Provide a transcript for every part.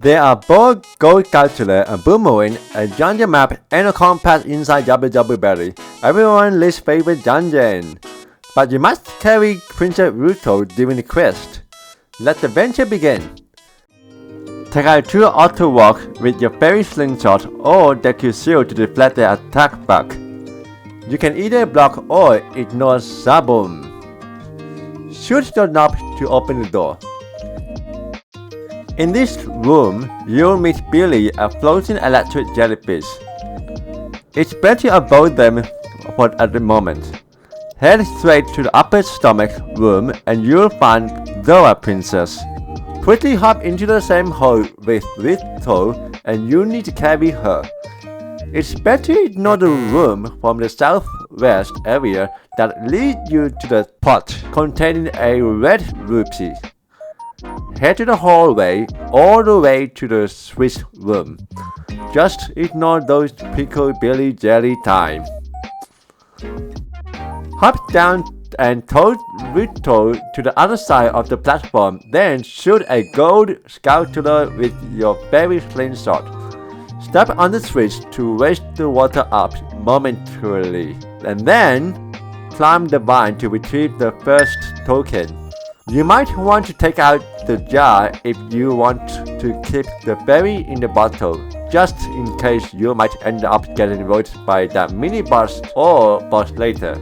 There are both Gold Skulltula and Boomerang, a dungeon map and a compass inside Jabu Jabu Berry, everyone's least favorite dungeon. But you must carry Princess Ruto during the quest. Let the venture begin. Take out 2 Octo walk with your fairy slingshot or Deku Shield to deflect their attack back. You can either block or ignore Saboom. Shoot the knob to open the door. In this room, you'll meet Billy, a floating electric jellyfish. It's better to avoid them at the moment. Head straight to the upper stomach room and you'll find Dora Princess. Quickly hop into the same hole with Ruto and you need to carry her. It's better to ignore the room from the southwest area that leads you to the pot containing a red rupee. Head to the hallway all the way to the switch room. Just ignore those pickle Billy jelly time. Hop down and tow Ruto to the other side of the platform, then shoot a Gold Skulltula with your fairy slingshot. Step on the switch to raise the water up momentarily, and then climb the vine to retrieve the first token. You might want to take out the jar if you want to keep the fairy in the bottle, just in case you might end up getting rolled by that mini boss or boss later.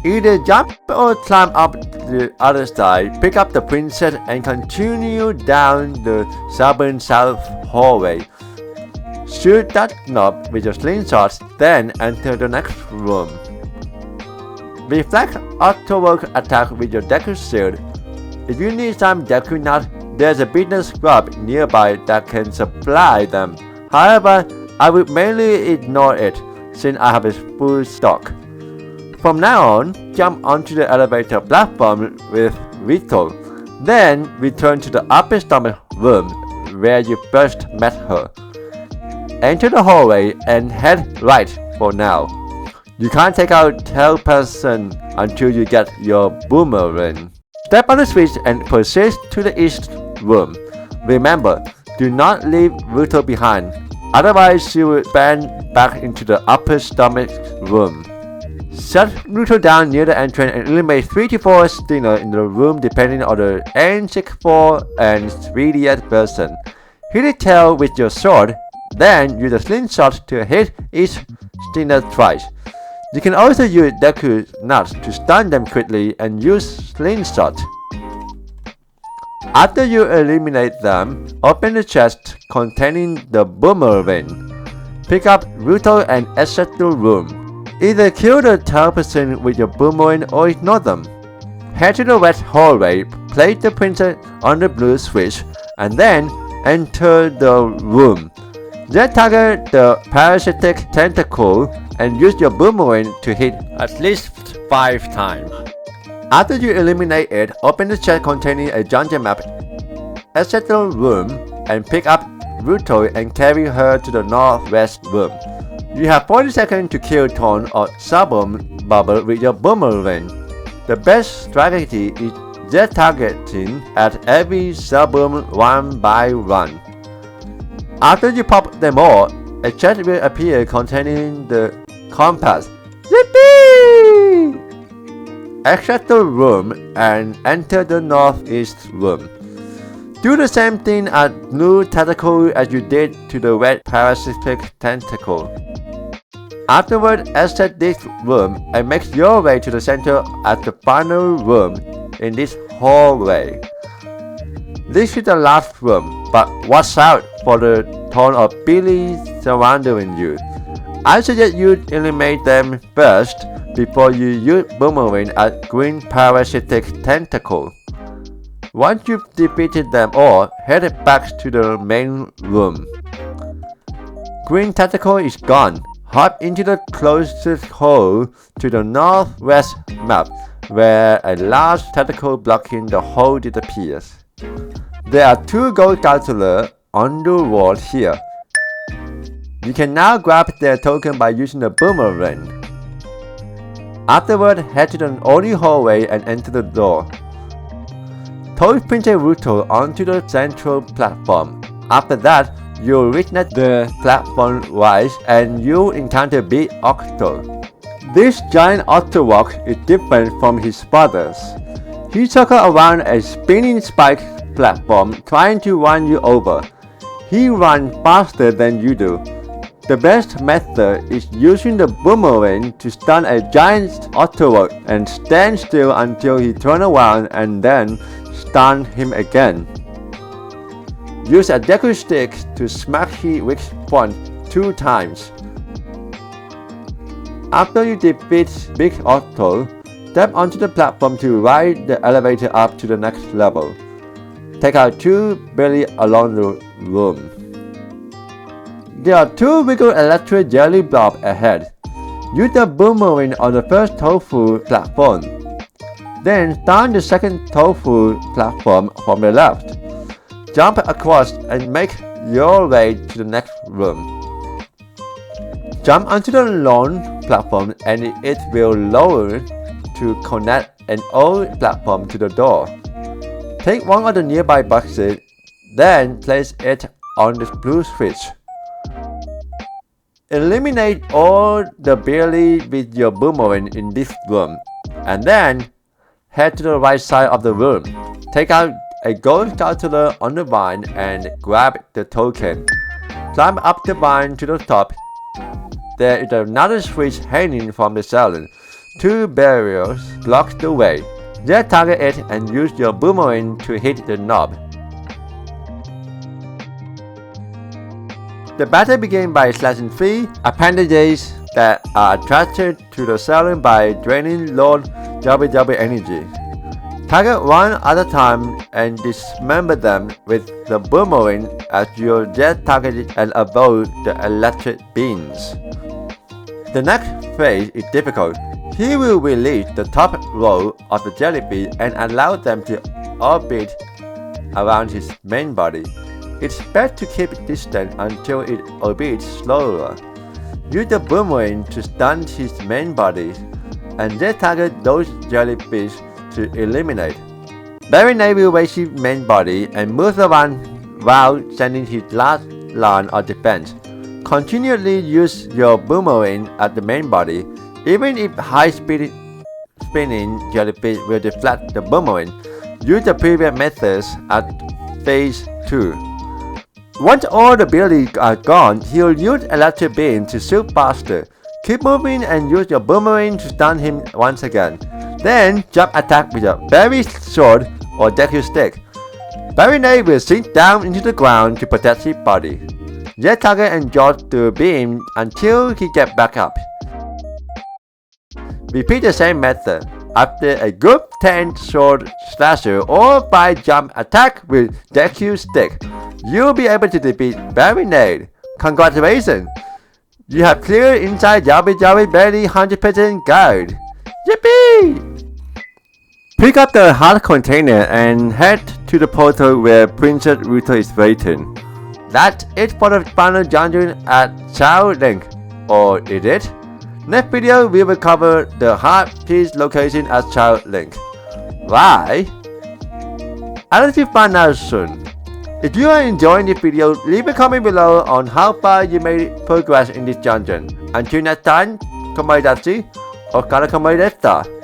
Either jump or climb up the other side, pick up the princess and continue down the southern south hallway. Shoot that knob with your slingshot, then enter the next room. Reflect Octo attack with your Deku Shield. If you need some Deku nuts, there's a business scrub nearby that can supply them. However, I would mainly ignore it since I have a full stock. From now on, jump onto the elevator platform with Ruto. Then return to the upper stomach room where you first met her. Enter the hallway and head right for now. You can't take out Tail Person until you get your Boomerang. Step on the switch and proceed to the east room. Remember, do not leave Ruto behind, otherwise she will bend back into the upper stomach room. Set Ruto down near the entrance and eliminate 3 to 4 stinger in the room depending on the N64 and 3DS version. Hit the tail with your sword, then use a slingshot to hit each stinger twice. You can also use Deku nuts to stun them quickly and use slingshot. After you eliminate them, open the chest containing the Boomerang. Pick up Ruto and exit the room. Either kill the tail person with your Boomerang or ignore them. Head to the west hallway, place the princess on the blue switch, and then enter the room. Then target the parasitic tentacle and use your Boomerang to hit at least 5 times. After you eliminate it, open the chest containing a dungeon map, exit the room, and pick up Ruto and carry her to the northwest room. You have 40 seconds to kill Tone or Saboom Bubble with your Boomerang. The best strategy is jet targeting at every Saboom one by one. After you pop them all, a chest will appear containing the compass. Yippee! Exit the room and enter the northeast room. Do the same thing at blue tentacle as you did to the red parasitic tentacle. Afterward, exit this room and make your way to the center at the final room in this hallway. This is the last room, but watch out for the tone of Billy surrounding you. I suggest you eliminate them first before you use Boomerang at green parasitic tentacle. Once you've defeated them all, head back to the main room. Green tentacle is gone. Hop into the closest hole to the northwest map, where a large tentacle blocking the hole disappears. There are 2 Gold Skulltula on the wall here. You can now grab their token by using the Boomerang. Afterward, head to the only hallway and enter the door. Tow Princess Ruto onto the central platform. After that, you witness the platform rise and you encounter Big Octo. This giant Octowalk is different from his brothers. He circles around a spinning spike platform trying to run you over. He runs faster than you do. The best method is using the Boomerang to stun a giant Octowalk and stand still until he turns around and then stun him again. Use a Deku Stick to smack his weak point 2 times. After you defeat Big Octo, step onto the platform to ride the elevator up to the next level. Take out 2 belly along the room. There are 2 wiggle electric jelly blobs ahead. Use the Boomerang on the first tofu platform. Then stun the second tofu platform from the left. Jump across and make your way to the next room. Jump onto the long platform and it will lower to connect an old platform to the door. Take one of the nearby boxes, then place it on the blue switch. Eliminate all the belly with your Boomerang in this room, and then head to the right side of the room. Take out a Gold Skulltula on the vine and grab the token. Climb up the vine to the top. There is another switch hanging from the ceiling. 2 barriers block the way. Just target it and use your Boomerang to hit the knob. The battle begins by slashing 3 appendages that are attracted to the ceiling by draining Lord Jabu Jabu energy. Target one at a time and dismember them with the Boomerang as you jet target and avoid the electric beams. The next phase is difficult. He will release the top row of the jellyfish and allow them to orbit around his main body. It's best to keep distant until it orbits slower. Use the Boomerang to stun his main body and then target those jellyfish to eliminate. Barinade will raise his main body and move around while sending his last line of defense. Continually use your Boomerang at the main body. Even if high-speed spinning jellyfish will deflect the Boomerang, use the previous methods at phase 2. Once all the belly are gone, he'll use electric beam to shoot faster. Keep moving and use your Boomerang to stun him once again. Then jump attack with a very sword or Deku Stick. Barinade will sink down into the ground to protect his body. Just target and dodge the beam until he gets back up. Repeat the same method. After a good 10 sword slasher or 5 jump attack with Deku Stick, you'll be able to defeat Barinade. Congratulations! You have cleared inside Jabu Jabu Belly 100% guide. Yippee! Pick up the heart container and head to the portal where Princess Ruto is waiting. That's it for the final dungeon at Child Link. Or is it? Next video we will cover the heart piece location at Child Link. Why? I'll let you find out soon. If you are enjoying this video, leave a comment below on how far you made progress in this dungeon. Until next time, Komoridachi or AkimoriLive.